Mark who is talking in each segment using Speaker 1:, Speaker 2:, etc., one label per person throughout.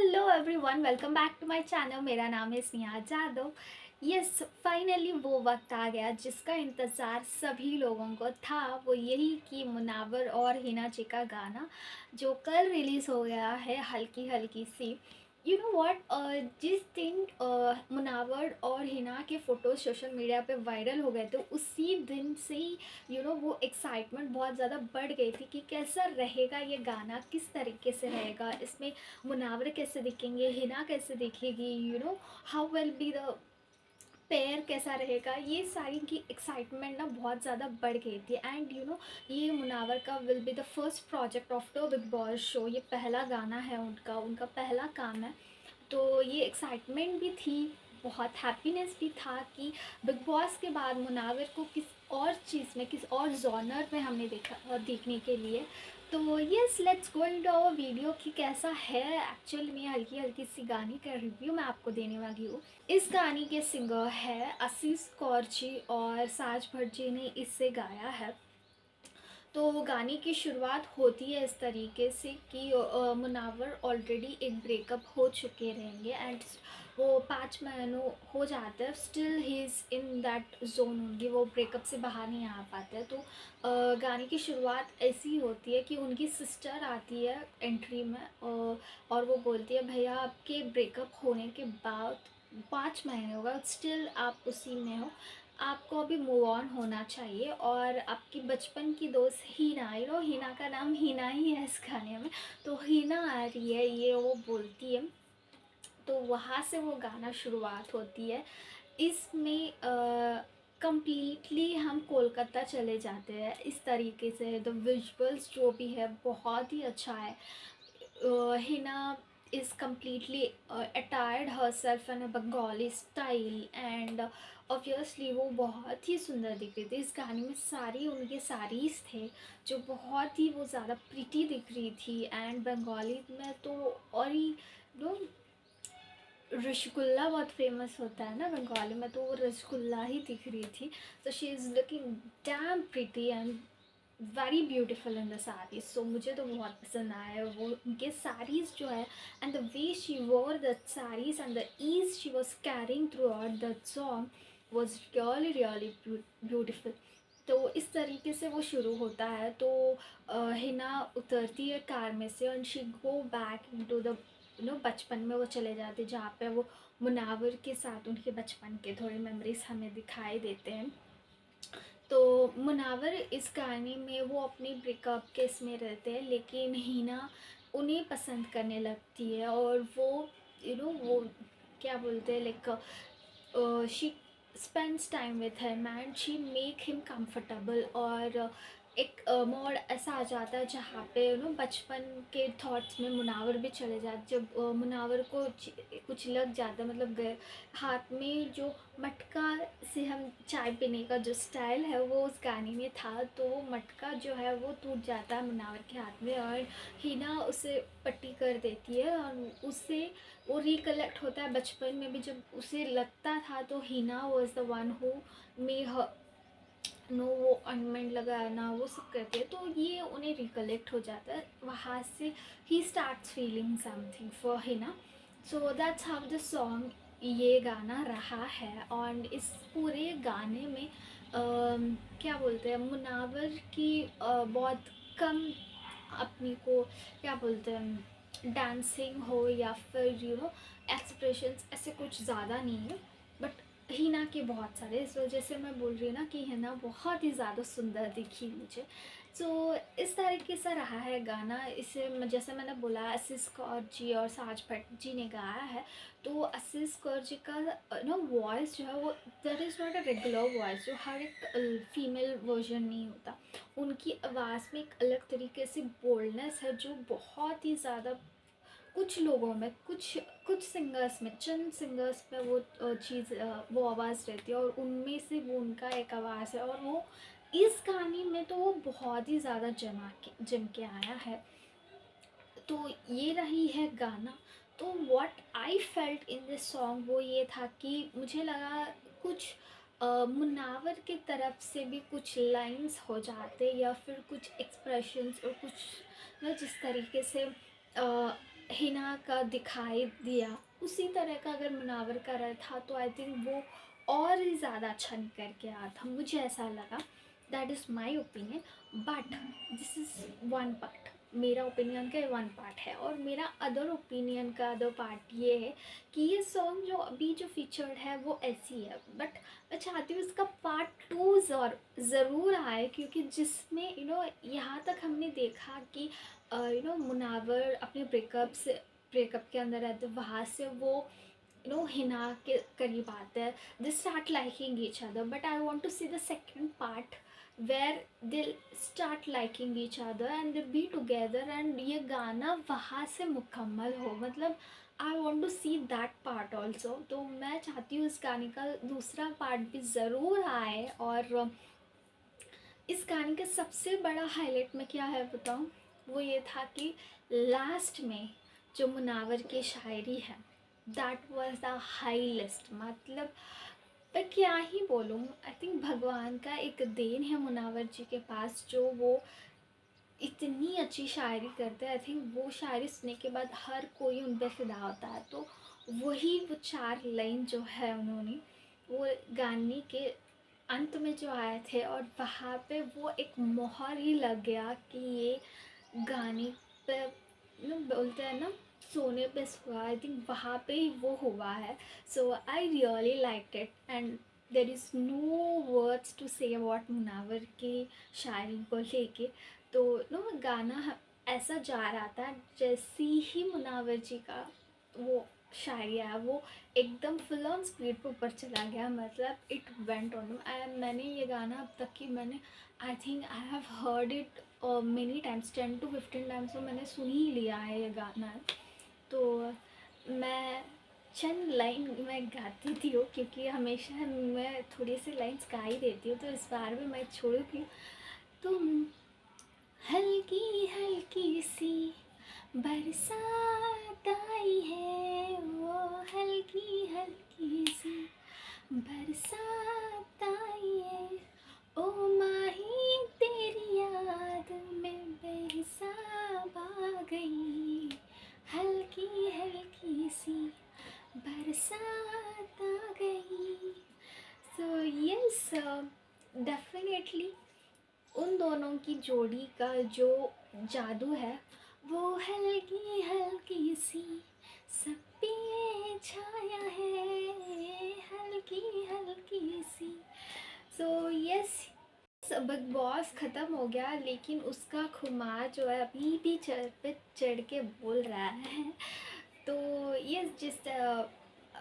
Speaker 1: Hello everyone, welcome back to my channel. मेरा नाम है स्नेहा जादव। यस, फाइनली वो वक्त आ गया जिसका इंतज़ार सभी लोगों को था। वो यही कि मुनावर और हिना जी का गाना जो कल रिलीज़ हो गया है, हल्की हल्की सी। यू नो व्हाट, जिस दिन मुनावर और हिना के फ़ोटो सोशल मीडिया पे वायरल हो गए थे, उसी दिन से ही वो एक्साइटमेंट बहुत ज़्यादा बढ़ गई थी कि कैसा रहेगा ये गाना, किस तरीके से रहेगा, इसमें मुनावर कैसे दिखेंगे, हिना कैसे दिखेगी, how will be the pair, कैसा रहेगा। ये सारी की एक्साइटमेंट ना बहुत ज़्यादा बढ़ गई थी। एंड ये मुनावर का will be the first project of the big boss show. ये पहला गाना है उनका उनका पहला काम है। तो ये एक्साइटमेंट भी थी, बहुत हैप्पीनेस भी था कि बिग बॉस के बाद मुनावर को किस और चीज़ में, किस और जॉनर में हमने देखने के लिए। तो yes, let's go into our video कि कैसा है एक्चुअल में। हल्की हल्की सी गाने का रिव्यू मैं आपको देने वाली हूँ। इस गाने के सिंगर है आशीष कौर जी और साज भट्ट जी ने इससे गाया है। तो गाने की शुरुआत होती है इस तरीके से कि मुनावर ऑलरेडी एक ब्रेकअप हो चुके रहेंगे एंड वो 5 महीनों हो जाते हैं, still he is in that zone होंगे, वो ब्रेकअप से बाहर नहीं आ पाते हैं। तो गाने की शुरुआत ऐसी होती है कि उनकी सिस्टर आती है एंट्री में, और वो बोलती है भैया आपके ब्रेकअप होने के बाद 5 महीने होगा, स्टिल आप उसी में हो, आपको अभी मूव ऑन होना चाहिए। और आपकी बचपन की दोस्त हीना, हीना का नाम हीना ही है इस गाने में, तो हीना आ रही है, ये वो बोलती है। तो वहाँ से वो गाना शुरुआत होती है। इसमें कंप्लीटली हम कोलकाता चले जाते हैं इस तरीके से। द विजुअल्स जो भी है बहुत ही अच्छा है। Hina is completely attired herself in a Bengali style and obviously वो बहुत ही सुंदर दिख रही थी। इस गाने में सारी उनके साड़ीज़ थे जो बहुत ही वो ज़्यादा प्रिटी दिख रही थी। एंड बंगाली में तो और ही नो रसगुल्ला बहुत फेमस होता है ना बंगाली में, तो वो रसगुल्ला ही दिख रही थी। तो she is looking damn pretty and very beautiful in the saris. So मुझे तो बहुत पसंद आया वो उनके साड़ीज़ जो है, and the way she wore the saris and the ease she was carrying throughout the song was really really beautiful. तो इस तरीके से वो शुरू होता है। तो हिना उतरती है कार में से and she go back into the बचपन में वो चले जाते, जहाँ पे वो मुनावर के साथ उनके बचपन के थोड़े मेमोरीज हमें दिखाई देते हैं। तो मुनावर इस गाने में वो अपनी ब्रेकअप के इसमें रहते हैं, लेकिन हिना उन्हें पसंद करने लगती है और वो वो क्या बोलते हैं, like she spends time with him and she make him comfortable. और एक मोड़ ऐसा आ जाता है जहाँ पे बचपन के थॉट्स में मुनावर भी चले जाते। जब मुनावर को कुछ लग जाता है, मतलब गए हाथ में जो मटका से हम चाय पीने का जो स्टाइल है वो उस गाने में था, तो वो मटका जो है वो टूट जाता है मुनावर के हाथ में और हिना उसे पट्टी कर देती है। और उससे वो रिकलेक्ट होता है बचपन में भी, जब उसे लगता था तो Hina was the one who may know वो ऑइंटमेंट लगाना वो सब करते हैं। तो ये उन्हें रिकलेक्ट हो जाता है, वहाँ से he starts feeling something for Hina. So that's how the song ये गाना रहा है। और इस पूरे गाने में क्या बोलते हैं, मुनावर की बहुत कम अपनी को क्या बोलते हैं डांसिंग हो या फिर एक्सप्रेशंस ऐसे कुछ ज़्यादा नहीं है, बट हिना के बहुत सारे, इस वजह से मैं बोल रही हूँ ना कि हिना बहुत ही ज़्यादा सुंदर दिखी मुझे। सो इस तरीके से रहा है गाना। इसे जैसे मैंने बोला आशीष कौर जी और साज भट्ट जी ने गाया है। तो आशीष कौर जी का वॉइस जो है वो that is not a regular voice, जो हर एक फीमेल वर्जन नहीं होता। उनकी आवाज़ में एक अलग तरीके से बोल्डनेस है जो बहुत ही ज़्यादा कुछ लोगों में, कुछ कुछ सिंगर्स में, चंद सिंगर्स में वो चीज़ वो आवाज़ रहती है और उनमें से वो उनका एक आवाज़ है। और वो इस गाने में तो वो बहुत ही ज़्यादा जम के आया है। तो ये रही है गाना। तो what I felt in this song वो ये था कि मुझे लगा कुछ मुनावर की तरफ से भी कुछ लाइंस हो जाते या फिर कुछ एक्सप्रेशंस और कुछ जिस तरीके से हिना का दिखाई दिया, उसी तरह का अगर मुनावर का रहा था तो आई थिंक वो और ही ज़्यादा अच्छा निकल के आया था, मुझे ऐसा लगा। That is my opinion, but this is one part, मेरा ओपिनियन का वन पार्ट है। और मेरा अदर ओपिनियन का अदर पार्ट ये है कि ये सॉन्ग जो अभी जो फीचर्ड है वो ऐसी है, बट मैं चाहती हूँ इसका पार्ट 2 ज़रूर आए, क्योंकि जिसमें यहाँ तक हमने देखा कि मुनावर अपने ब्रेकअप के अंदर रहते, वहाँ से वो हिना के करीब आता है, they start liking each other, but I want to see the second part where they start liking each other and they be together, and ये गाना वहाँ से मुकम्मल हो, मतलब I want to see that part also. तो मैं चाहती हूँ इस गाने का दूसरा पार्ट भी ज़रूर आए। और इस गाने का सबसे बड़ा हाईलाइट में क्या है बताऊँ, वो ये था कि लास्ट में जो मुनावर की शायरी है, दैट वाज द हाईएस्ट, मतलब मैं क्या ही बोलूँ। आई थिंक भगवान का एक देन है मुनावर जी के पास, जो वो इतनी अच्छी शायरी करते हैं। आई थिंक वो शायरी सुनने के बाद हर कोई उन पर फिदा होता है। तो वही वो 4 लाइन जो है उन्होंने वो गाने के अंत में जो आए थे, और वहाँ पे वो एक मोहर ही लग गया कि ये गाने पे बोलते हैं ना, सोने पे सुहा, आई थिंक वहाँ पे ही वो हुआ है। So I really like it and there is no words to say about Munawar की शायरी को लेके। तो गाना ऐसा जा रहा था जैसे ही मुनावर जी का वो शायरी आया, वो एकदम फुल ऑन स्पीड पे ऊपर चला गया, मतलब इट वेंट ऑन। एंड मैंने ये गाना अब तक की मैंने I think I have heard it many times, 10 to 15 times तो मैंने सुन ही लिया है ये गाना। तो मैं चंद लाइन मैं गाती थी वो, क्योंकि हमेशा मैं थोड़ी सी लाइन्स गा ही देती हूँ, तो इस बार भी मैं छोड़ूँगी। तुम हल्की हल्की सी बरसात आई है, वो हल्की हल्की सी बरसात आई है, ओ माही तेरी याद में बेहिसाब आ गई, हल्की हल्की सी बरसात आ गई। सो यस, डेफिनेटली उन दोनों की जोड़ी का जो जादू है वो हल्की हल्की सी सब पे छाया है, हल्की हल्की सी। सो यस, बिग बॉस ख़त्म हो गया, लेकिन उसका खुमार जो है अभी भी चढ़ के बोल रहा है। तो यस, जिस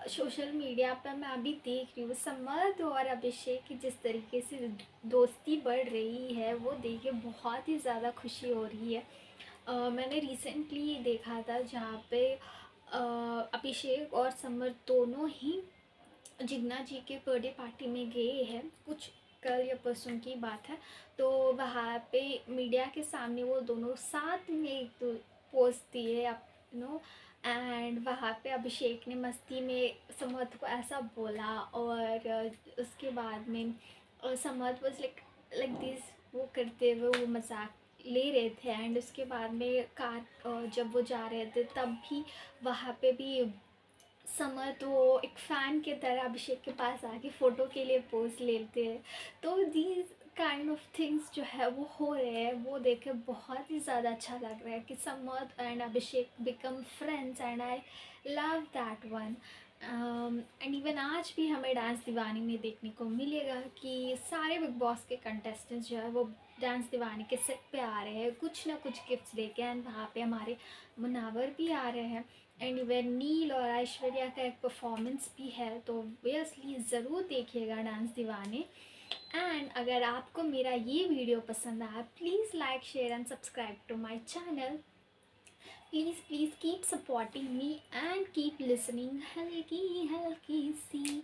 Speaker 1: सोशल मीडिया पर मैं अभी देख रही हूँ समर्थ और अभिषेक की जिस तरीके से दोस्ती बढ़ रही है, वो देख के बहुत ही ज़्यादा खुशी हो रही है। मैंने रिसेंटली देखा था जहाँ पे अभिषेक और समर्थ दोनों ही जिग्ना जी के बर्थडे पार्टी में गए हैं, कुछ कल या परसों की बात है। तो वहाँ पे मीडिया के सामने वो दोनों साथ में एक पोस्ट दिए एंड वहाँ पे अभिषेक ने मस्ती में समर्थ को ऐसा बोला, और उसके बाद में समर्थ वाज लाइक दिस, वो करते हुए वो मजाक ले रहे थे। एंड उसके बाद में कार जब वो जा रहे थे तब भी वहाँ पे भी समर्थ वो एक फ़ैन की तरह अभिषेक के पास आके फ़ोटो के लिए पोज लेते हैं। तो दीज काइंड ऑफ थिंग्स जो है वो हो रहे हैं, वो देख के बहुत ही ज़्यादा अच्छा लग रहा है कि Samarth and Abhishek become friends, and I love that one. And even आज भी हमें डांस दीवानी में देखने को मिलेगा कि सारे बिग बॉस के कंटेस्टेंट्स जो है वो डांस दीवानी के सेट पे आ रहे हैं कुछ ना कुछ गिफ्ट्स लेके, एंड वहाँ पे हमारे मुनावर भी आ रहे हैं, एंड इवन नील और ऐश्वर्या का एक परफॉर्मेंस भी है। तो ऑब्वियसली ज़रूर देखिएगा डांस दीवाने। एंड अगर आपको मेरा ये वीडियो पसंद आया, please like share and subscribe to my channel. Please keep supporting me and keep listening हल्की हल्की सी।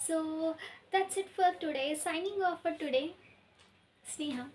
Speaker 1: So that's it for today, signing off for today, Sneha.